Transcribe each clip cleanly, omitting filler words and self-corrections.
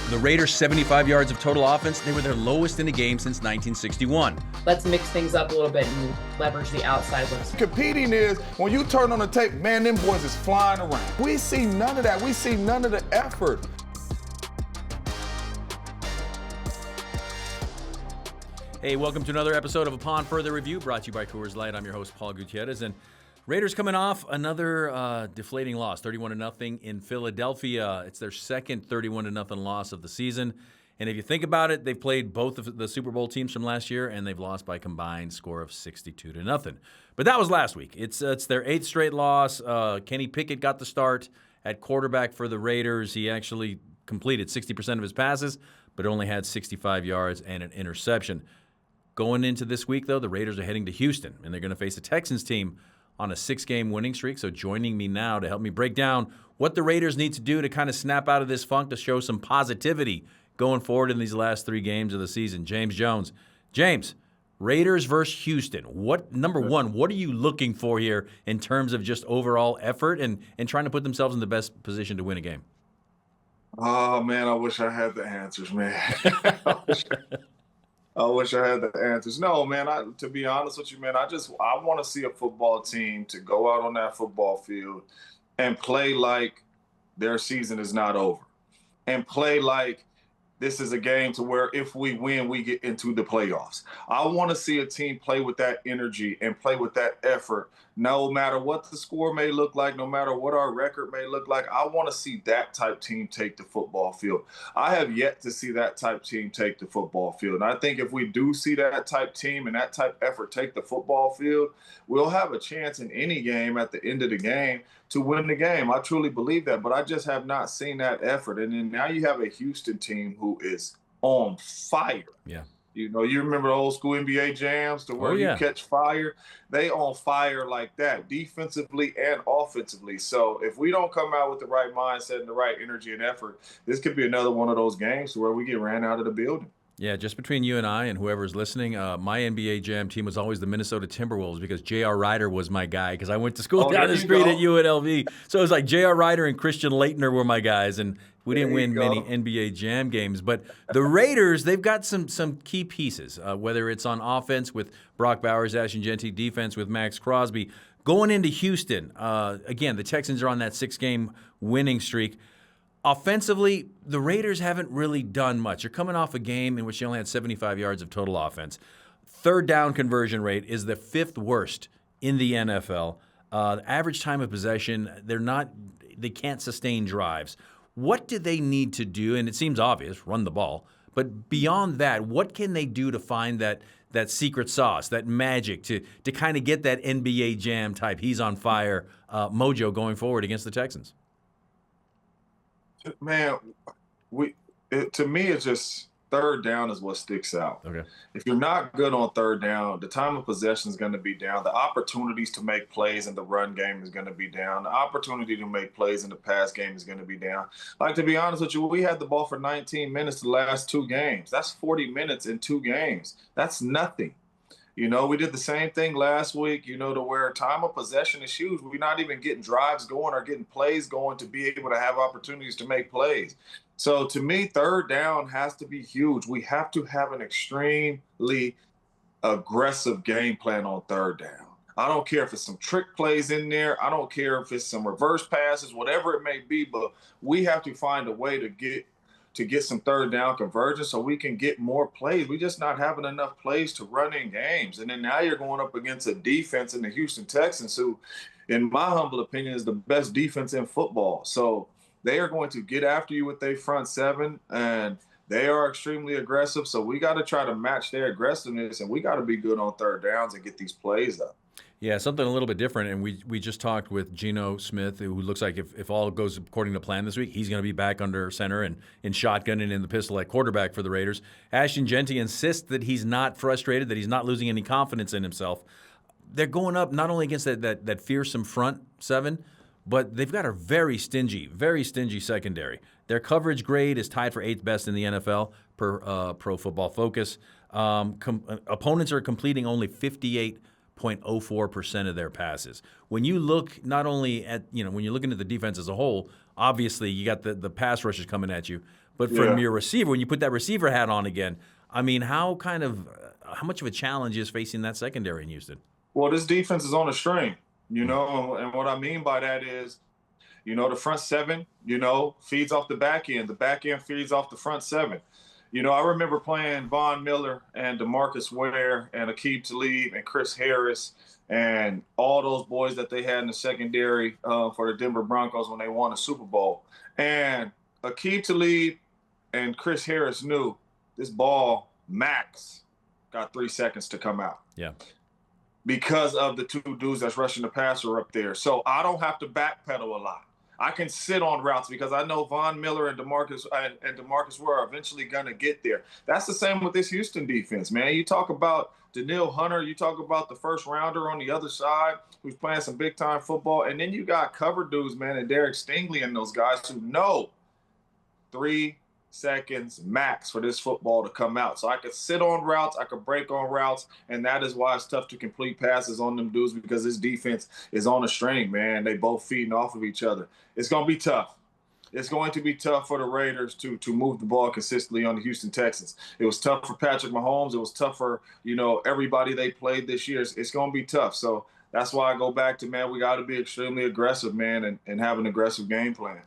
The Raiders' 75 yards of total offense, they were their lowest in a game since 1961. Let's mix things up a little bit and leverage the outside looks. Competing is, when you turn on the tape, man, them boys is flying around. We see none of that. We see none of the effort. Hey, welcome to another episode of Upon Further Review, brought to you by Coors Light. I'm your host, Paul Gutierrez, and Raiders coming off another deflating loss, 31-0 in Philadelphia. It's their second 31-0 loss of the season. And if you think about it, they've played both of the Super Bowl teams from last year, and they've lost by a combined score of 62-0. But that was last week. It's their eighth straight loss. Kenny Pickett got the start at quarterback for the Raiders. He actually completed 60% of his passes, but only had 65 yards and an interception. Going into this week, though, the Raiders are heading to Houston, and they're going to face a Texans team on a 6-game winning streak. So joining me now to help me break down what the Raiders need to do to kind of snap out of this funk, to show some positivity going forward in these last 3 games of the season, James Jones. James, Raiders versus Houston. Number one, what are you looking for here in terms of just overall effort and trying to put themselves in the best position to win a game? Oh, man, I wish I had the answers, man. I wish I had the answers. No, man, to be honest with you, man, I want to see a football team to go out on that football field and play like their season is not over, and play like this is a game to where if we win, we get into the playoffs. I want to see a team play with that energy and play with that effort, no matter what the score may look like, no matter what our record may look like. I want to see that type team take the football field. I have yet to see that type team take the football field. And I think if we do see that type team and that type effort take the football field, we'll have a chance in any game at the end of the game to win the game. I truly believe that, but I just have not seen that effort. And then now you have a Houston team who is on fire. Yeah. You know, you remember the old school NBA jams to where you catch fire? They on fire like that, defensively and offensively. So if we don't come out with the right mindset and the right energy and effort, this could be another one of those games where we get ran out of the building. Yeah, just between you and I and whoever's listening, my NBA Jam team was always the Minnesota Timberwolves because J.R. Ryder was my guy because I went to school down the street at UNLV. So it was like J.R. Ryder and Christian Laettner were my guys, and we didn't win many NBA Jam games. But the Raiders, they've got some key pieces, whether it's on offense with Brock Bowers, Ashton Jeanty, defense with Max Crosby. Going into Houston, again, the Texans are on that 6-game winning streak. Offensively, the Raiders haven't really done much. They're coming off a game in which they only had 75 yards of total offense. Third down conversion rate is the 5th worst in the NFL. The average time of possession, they can't sustain drives. What do they need to do? And it seems obvious, run the ball. But beyond that, what can they do to find that secret sauce, that magic to kind of get that NBA Jam type, he's on fire mojo going forward against the Texans? Man, to me, it's just third down is what sticks out. Okay. If you're not good on third down, the time of possession is going to be down. The opportunities to make plays in the run game is going to be down. The opportunity to make plays in the pass game is going to be down. Like, to be honest with you, we had the ball for 19 minutes the last 2 games. That's 40 minutes in 2 games. That's nothing. You know, we did the same thing last week, you know, to where time of possession is huge. We're not even getting drives going or getting plays going to be able to have opportunities to make plays. So to me, third down has to be huge. We have to have an extremely aggressive game plan on third down. I don't care if it's some trick plays in there. I don't care if it's some reverse passes, whatever it may be, but we have to find a way to get some third down convergence so we can get more plays. We're just not having enough plays to run in games. And then now you're going up against a defense in the Houston Texans who, in my humble opinion, is the best defense in football. So they are going to get after you with their front 7, and they are extremely aggressive. So we got to try to match their aggressiveness, and we got to be good on third downs and get these plays up. Yeah, something a little bit different, and we just talked with Geno Smith, who looks like if all goes according to plan this week, he's going to be back under center and in shotgun and in the pistol at quarterback for the Raiders. Ashton Jeanty insists that he's not frustrated, that he's not losing any confidence in himself. They're going up not only against that fearsome front 7, but they've got a very stingy secondary. Their coverage grade is tied for 8th best in the NFL per Pro Football Focus. Opponents are completing only 58.04% of their passes. When you look not only at, when you're looking at the defense as a whole, obviously you got the pass rushers coming at you, But from your receiver, when you put that receiver hat on again, I mean, how much of a challenge is facing that secondary in Houston? Well, this defense is on a string, and what I mean by that is, the front seven, feeds off the back end. The back end feeds off the front seven. I remember playing Von Miller and DeMarcus Ware and Aqib Talib and Chris Harris and all those boys that they had in the secondary for the Denver Broncos when they won a Super Bowl. And Aqib Talib and Chris Harris knew this ball max got 3 seconds to come out. Yeah. Because of the two dudes that's rushing the passer up there. So I don't have to backpedal a lot. I can sit on routes because I know Von Miller and DeMarcus Ware are eventually going to get there. That's the same with this Houston defense, man. You talk about Daniil Hunter, you talk about the first rounder on the other side who's playing some big-time football, and then you got cover dudes, man, and Derek Stingley and those guys who know 3 seconds max for this football to come out. So I could sit on routes, I could break on routes, and that is why it's tough to complete passes on them dudes because this defense is on a string, man. They both feeding off of each other. It's going to be tough. It's going to be tough for the Raiders to move the ball consistently on the Houston Texans. It was tough for Patrick Mahomes. It was tough for, everybody they played this year. It's going to be tough. So that's why I go back to, man, we got to be extremely aggressive, man, and have an aggressive game plan.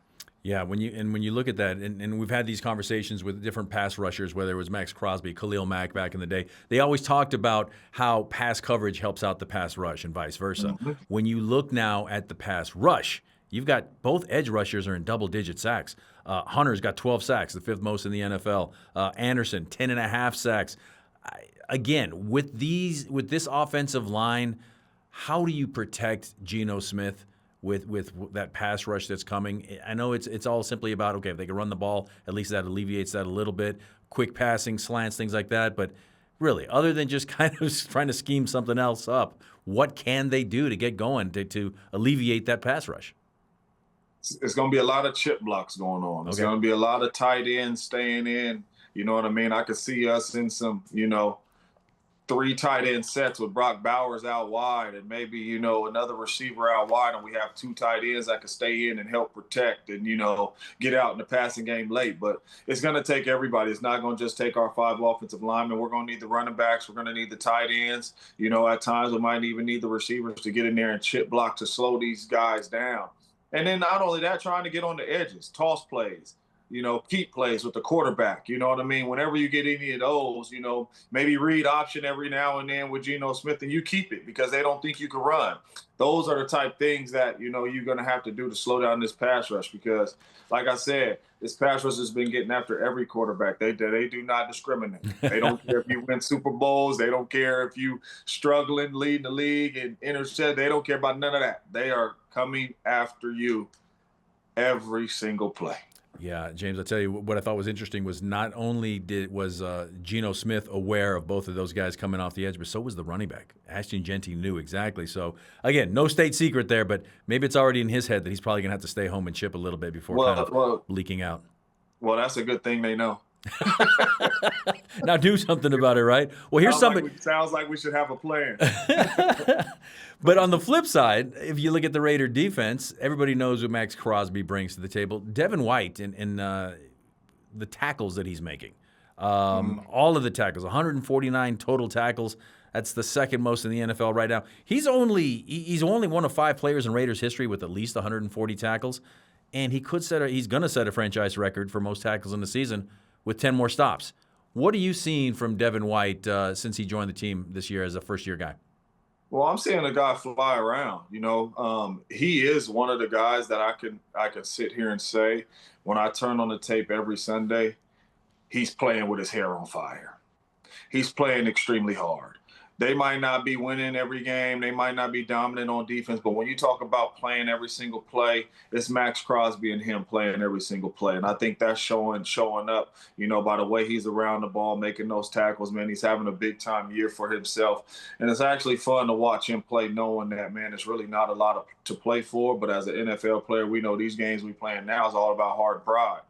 Yeah, when you look at that, and we've had these conversations with different pass rushers, whether it was Max Crosby, Khalil Mack back in the day, they always talked about how pass coverage helps out the pass rush and vice versa. Mm-hmm. When you look now at the pass rush, you've got both edge rushers are in double-digit sacks. Hunter's got 12 sacks, the 5th most in the NFL. Anderson, 10.5 sacks. Again, with this offensive line, how do you protect Geno Smith with that pass rush that's coming? I know it's all simply about, okay, if they can run the ball, at least that alleviates that a little bit. Quick passing, slants, things like that. But really, other than just kind of trying to scheme something else up, what can they do to get going to alleviate that pass rush? It's going to be a lot of chip blocks going on. It's going to be a lot of tight ends staying in. You know what I mean? I could see us in some, 3 tight end sets with Brock Bowers out wide and maybe, another receiver out wide, and we have 2 tight ends that can stay in and help protect and, get out in the passing game late. But it's going to take everybody. It's not going to just take our 5 offensive linemen. We're going to need the running backs. We're going to need the tight ends. At times we might even need the receivers to get in there and chip block to slow these guys down. And then not only that, trying to get on the edges, toss plays, keep plays with the quarterback. You know what I mean? Whenever you get any of those, maybe read option every now and then with Geno Smith and you keep it because they don't think you can run. Those are the type things that, you're going to have to do to slow down this pass rush because, like I said, this pass rush has been getting after every quarterback. They do not discriminate. They don't care if you win Super Bowls. They don't care if you struggling, leading the league and intercept. They don't care about none of that. They are coming after you every single play. Yeah, James, I tell you what I thought was interesting was not only was Geno Smith aware of both of those guys coming off the edge, but so was the running back. Ashton Jeanty knew exactly. So, again, no state secret there, but maybe it's already in his head that he's probably going to have to stay home and chip a little bit before leaking out. Well, that's a good thing they know. Now do something about it, right? Well, here's something. Sounds like we should have a plan. But on the flip side, if you look at the Raider defense, everybody knows what Max Crosby brings to the table. Devin White and the tackles that he's making. All of the tackles, 149 total tackles. That's the 2nd most in the NFL right now. He's only one of 5 players in Raiders history with at least 140 tackles, and he's going to set a franchise record for most tackles in the season with 10 more stops. What are you seeing from Devin White since he joined the team this year as a first-year guy? Well, I'm seeing a guy fly around. He is one of the guys that I can sit here and say when I turn on the tape every Sunday, he's playing with his hair on fire. He's playing extremely hard. They might not be winning every game. They might not be dominant on defense. But when you talk about playing every single play, it's Max Crosby and him playing every single play. And I think that's showing up, by the way he's around the ball, making those tackles, man. He's having a big-time year for himself. And it's actually fun to watch him play knowing that, man, it's really not a lot to play for. But as an NFL player, we know these games we playing now is all about hard pride.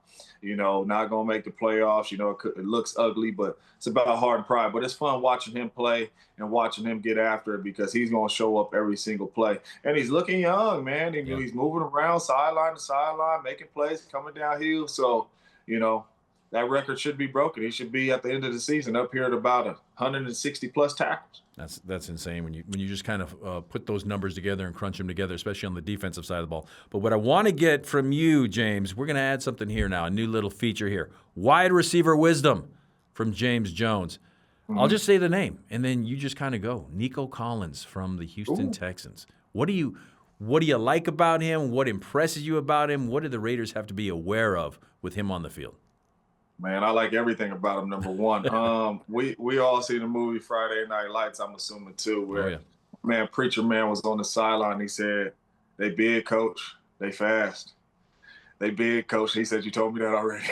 Not going to make the playoffs. It looks ugly, but it's about hard pride. But it's fun watching him play and watching him get after it because he's going to show up every single play. And he's looking young, man. He's moving around sideline to sideline, making plays, coming downhill. So, that record should be broken. He should be at the end of the season up here at about 160 plus tackles. That's insane when you just kind of put those numbers together and crunch them together, especially on the defensive side of the ball. But what I want to get from you, James, we're going to add something here now, a new little feature here. Wide receiver wisdom from James Jones. I'll just say the name, and then you just kind of go. Nico Collins from the Houston Texans. What do you like about him? What impresses you about him? What do the Raiders have to be aware of with him on the field? Man, I like everything about him, number one. We all see the movie Friday Night Lights, I'm assuming, too, where, man, Preacher Man was on the sideline. He said, they big, coach. They fast. They big, coach. He said, you told me that already.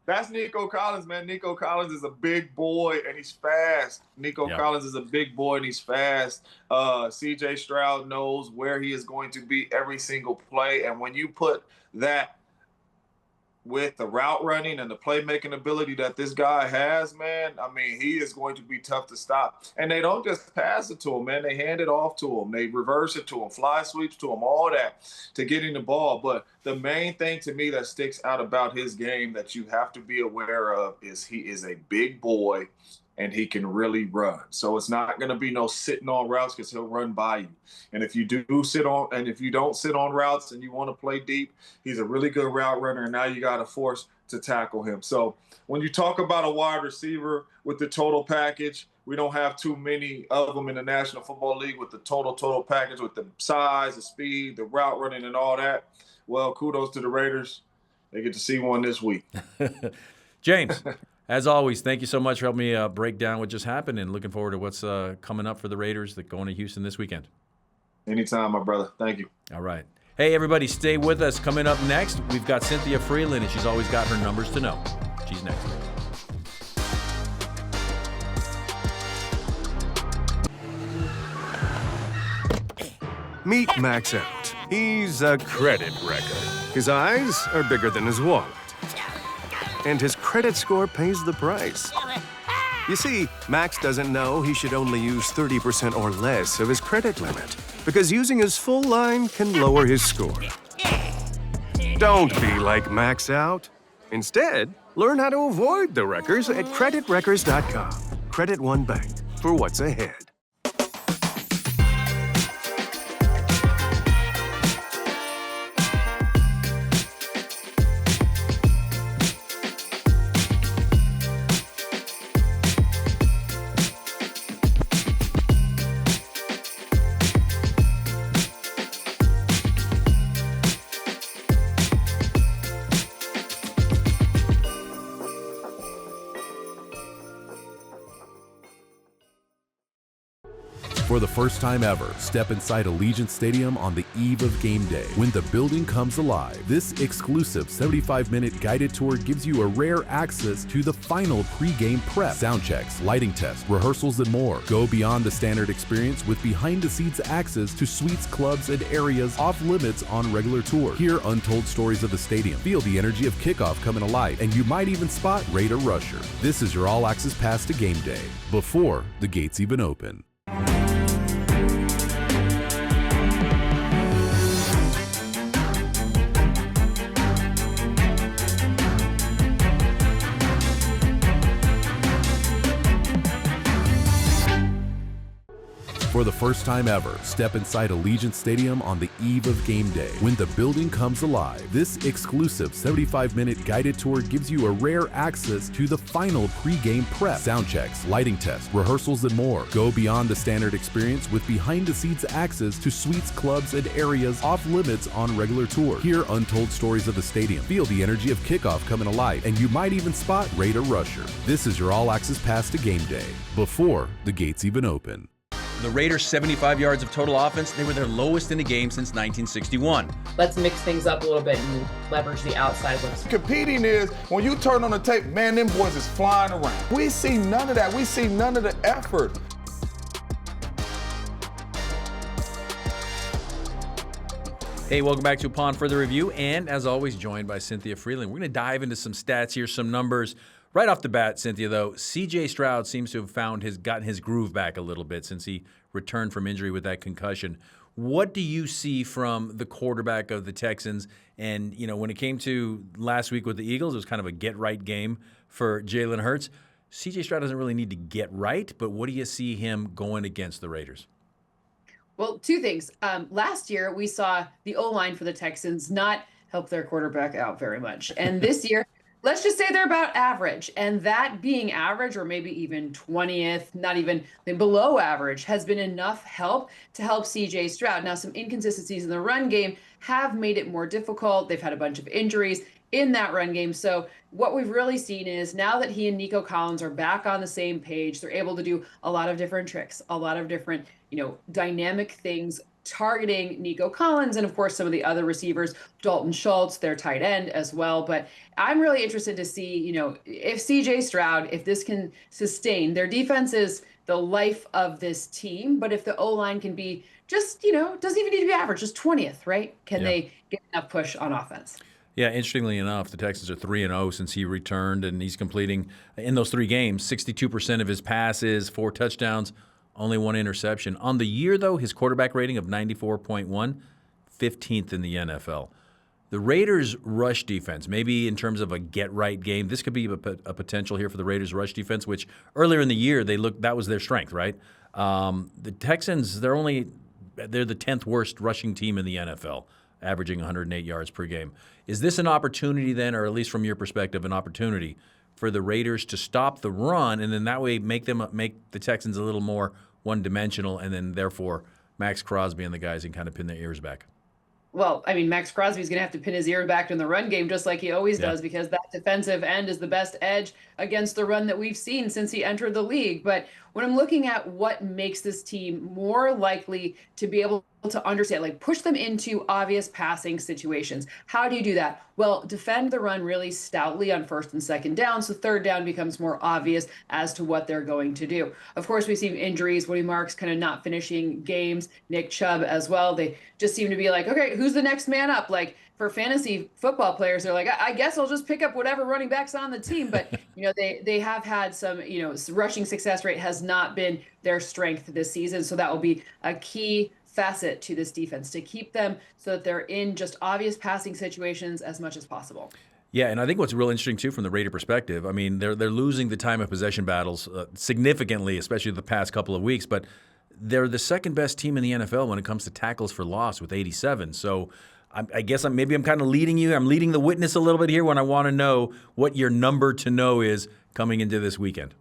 That's Nico Collins, man. Nico Collins is a big boy, and he's fast. Nico Collins is a big boy, and he's fast. C.J. Stroud knows where he is going to be every single play, and when you put that with the route running and the playmaking ability that this guy has, man, I mean, he is going to be tough to stop. And they don't just pass it to him, man. They hand it off to him. They reverse it to him, fly sweeps to him, all that to get in the ball. But the main thing to me that sticks out about his game that you have to be aware of is he is a big boy and he can really run. So it's not going to be no sitting on routes because he'll run by you. And if you do sit on, and if you don't sit on routes and you want to play deep, he's a really good route runner, and now you got to force to tackle him. So when you talk about a wide receiver with the total package, we don't have too many of them in the National Football League with the total package, with the size, the speed, the route running, and all that. Well, kudos to the Raiders. They get to see one this week. James, as always, thank you so much for helping me break down what just happened, and looking forward to what's coming up for the Raiders that going to Houston this weekend. Anytime, my brother. Thank you. All right. Hey, everybody, stay with us. Coming up next, we've got Cynthia Frelund, and she's always got her numbers to know. She's next. Meet Max Out. He's a credit wrecker. His eyes are bigger than his wallet. And his credit score pays the price. You see, Max doesn't know he should only use 30% or less of his credit limit, because using his full line can lower his score. Don't be like Max Out. Instead, learn how to avoid the wreckers at creditwreckers.com. Credit One Bank, for what's ahead. For the first time ever, step inside Allegiant Stadium on the eve of game day when the building comes alive. This exclusive 75-minute guided tour gives you a rare access to the final pre-game prep, sound checks, lighting tests, rehearsals, and more. Go beyond the standard experience with behind-the-scenes access to suites, clubs, and areas off limits on regular tour. Hear untold stories of the stadium, feel the energy of kickoff coming alive, and you might even spot Raider Rusher. This is your all-access pass to game day, before the gates even open. For the first time ever, step inside Allegiant Stadium on the eve of game day when the building comes alive. This exclusive 75-minute guided tour gives you a rare access to the final pre-game prep, sound checks, lighting tests, rehearsals, and more. Go beyond the standard experience with behind-the-scenes access to suites, clubs, and areas off limits on regular tour. Hear untold stories of the stadium, feel the energy of kickoff coming alive, and you might even spot Raider Rusher. This is your all-access pass to game day, before the gates even open. The Raiders' 75 yards of total offense, they were their lowest in a game since 1961. Let's mix things up a little bit and leverage the outside looks. Competing is when you turn on the tape, man, them boys is flying around. We see none of that. We see none of the effort. Hey, welcome back to Upon Further Review, and as always, joined by Cynthia Frelund. We're going to dive into some stats here, some numbers. Right off the bat, Cynthia, though, C.J. Stroud seems to have gotten his groove back a little bit since he returned from injury with that concussion. What do you see from the quarterback of the Texans? And, when it came to last week with the Eagles, it was kind of a get-right game for Jalen Hurts. C.J. Stroud doesn't really need to get right, but what do you see him going against the Raiders? Well, two things. Last year, we saw the O-line for the Texans not help their quarterback out very much. And this year, let's just say they're about average. And that being average, or maybe even 20th, not even below average, has been enough help to help C.J. Stroud. Now, some inconsistencies in the run game have made it more difficult. They've had a bunch of injuries in that run game. So what we've really seen is now that he and Nico Collins are back on the same page, they're able to do a lot of different tricks, a lot of different, dynamic things targeting Nico Collins and, of course, some of the other receivers, Dalton Schultz, their tight end as well. But I'm really interested to see, if C.J. Stroud, if this can sustain. Their defense is the life of this team. But if the O-line can be just, doesn't even need to be average, just 20th, right? Can they get enough push on offense? Yeah, interestingly enough, the Texans are 3-0 since he returned, and he's completing, in those 3 games, 62% of his passes, 4 touchdowns, only 1 interception. On the year, though, his quarterback rating of 94.1, 15th in the NFL. The Raiders' rush defense, maybe in terms of a get-right game, this could be a potential here for the Raiders' rush defense, which earlier in the year, that was their strength, right? The Texans, they're the 10th worst rushing team in the NFL, averaging 108 yards per game. Is this an opportunity then, or at least from your perspective, an opportunity for the Raiders to stop the run and then that way make the Texans a little more one-dimensional, and then therefore Max Crosby and the guys can kind of pin their ears back? Well, I mean, Max Crosby's going to have to pin his ear back in the run game just like he always does, because that defensive end is the best edge against the run that we've seen since he entered the league. But when I'm looking at what makes this team more likely to be able to understand, push them into obvious passing situations, how do you do that? Well, defend the run really stoutly on 1st and 2nd down, so 3rd down becomes more obvious as to what they're going to do. Of course, we've seen injuries, Woody Marks kind of not finishing games, Nick Chubb as well. They just seem to be like, okay, who's the next man up? For fantasy football players, they're like, I guess I'll just pick up whatever running back's on the team. But, they have had some, rushing success rate has not been their strength this season. So that will be a key facet to this defense, to keep them so that they're in just obvious passing situations as much as possible. Yeah, and I think what's real interesting, too, from the Raider perspective, I mean, they're losing the time of possession battles significantly, especially the past couple of weeks, but they're the 2nd-best team in the NFL when it comes to tackles for loss with 87. So I guess I'm kind of leading you. I'm leading the witness a little bit here when I want to know what your number to know is coming into this weekend.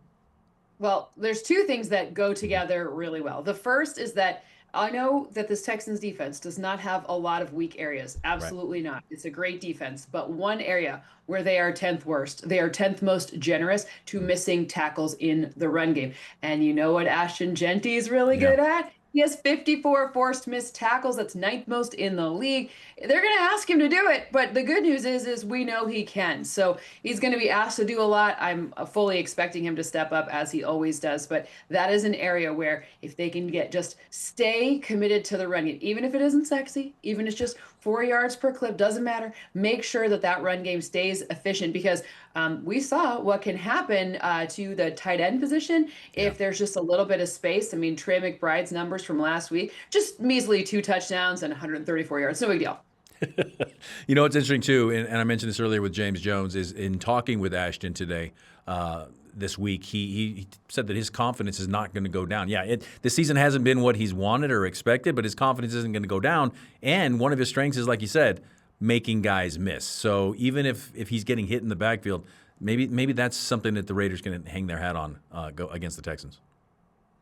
Well, there's 2 things that go together really well. The first is that I know that this Texans defense does not have a lot of weak areas. Absolutely not. It's a great defense. But one area where they are 10th worst, they are 10th most generous to missing tackles in the run game. And you know what Ashton Genty is really good at? He has 54 forced missed tackles. That's 9th most in the league. They're going to ask him to do it, but the good news is we know he can. So he's going to be asked to do a lot. I'm fully expecting him to step up as he always does, but that is an area where if they can just stay committed to the run game, even if it isn't sexy, even if it's just 4 yards per clip, doesn't matter. Make sure that run game stays efficient, because we saw what can happen to the tight end position if there's just a little bit of space. I mean, Trey McBride's numbers from last week, just measly 2 touchdowns and 134 yards. No big deal. What's interesting, too, and I mentioned this earlier with James Jones, is in talking with Ashton today, this week, he said that his confidence is not going to go down. Yeah, this season hasn't been what he's wanted or expected, but his confidence isn't going to go down. And one of his strengths is, like you said, making guys miss. So even if he's getting hit in the backfield, maybe that's something that the Raiders can hang their hat on go against the Texans.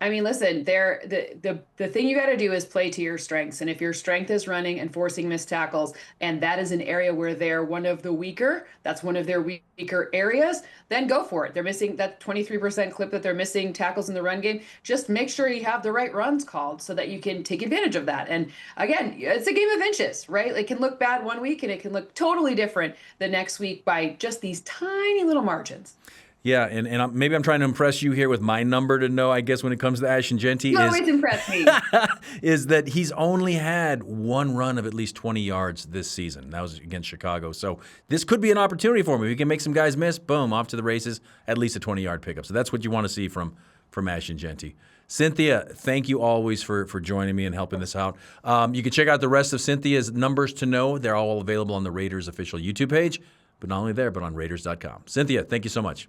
I mean, listen, the thing you got to do is play to your strengths. And if your strength is running and forcing missed tackles, and that is an area where they're one of the weaker, that's one of their weaker areas, then go for it. They're missing that 23% clip that they're missing tackles in the run game. Just make sure you have the right runs called so that you can take advantage of that. And again, it's a game of inches, right? It can look bad one week and it can look totally different the next week by just these tiny little margins. Yeah, and maybe I'm trying to impress you here with my number to know, I guess, when it comes to Ashton Genty. You always impress me. Is that he's only had 1 run of at least 20 yards this season. That was against Chicago. So this could be an opportunity for him. If he can make some guys miss, boom, off to the races, at least a 20-yard pickup. So that's what you want to see from from Ash and Genty. Cynthia, thank you always for joining me and helping this out. You can check out the rest of Cynthia's numbers to know. They're all available on the Raiders official YouTube page, but not only there, but on Raiders.com. Cynthia, thank you so much.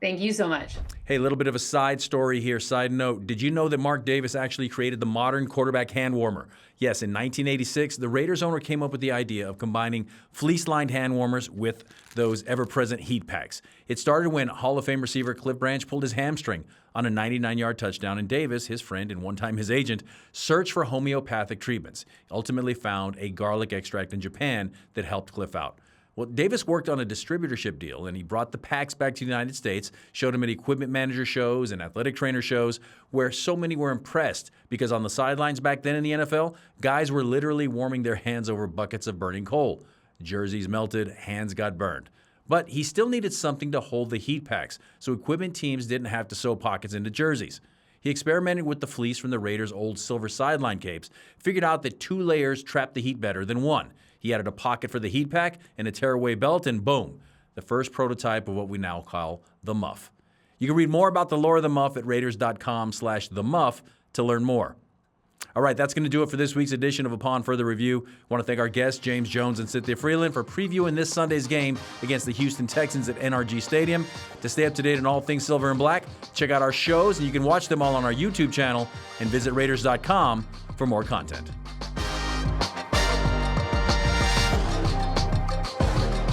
Thank you so much. Hey, a little bit of a side story here. Side note, did you know that Mark Davis actually created the modern quarterback hand warmer? Yes, in 1986, the Raiders owner came up with the idea of combining fleece-lined hand warmers with those ever-present heat packs. It started when Hall of Fame receiver Cliff Branch pulled his hamstring on a 99-yard touchdown, and Davis, his friend and one time his agent, searched for homeopathic treatments. He ultimately found a garlic extract in Japan that helped Cliff out. Well, Davis worked on a distributorship deal, and he brought the packs back to the United States, showed them at equipment manager shows and athletic trainer shows, where so many were impressed because on the sidelines back then in the NFL, guys were literally warming their hands over buckets of burning coal. Jerseys melted, hands got burned. But he still needed something to hold the heat packs, so equipment teams didn't have to sew pockets into jerseys. He experimented with the fleece from the Raiders' old silver sideline capes, figured out that 2 layers trapped the heat better than 1. He added a pocket for the heat pack and a tearaway belt, and boom, the first prototype of what we now call the Muff. You can read more about the Lore of the Muff at Raiders.com/themuff to learn more. All right, that's going to do it for this week's edition of Upon Further Review. I want to thank our guests, James Jones and Cynthia Frelund, for previewing this Sunday's game against the Houston Texans at NRG Stadium. To stay up to date on all things silver and black, check out our shows, and you can watch them all on our YouTube channel, and visit Raiders.com for more content.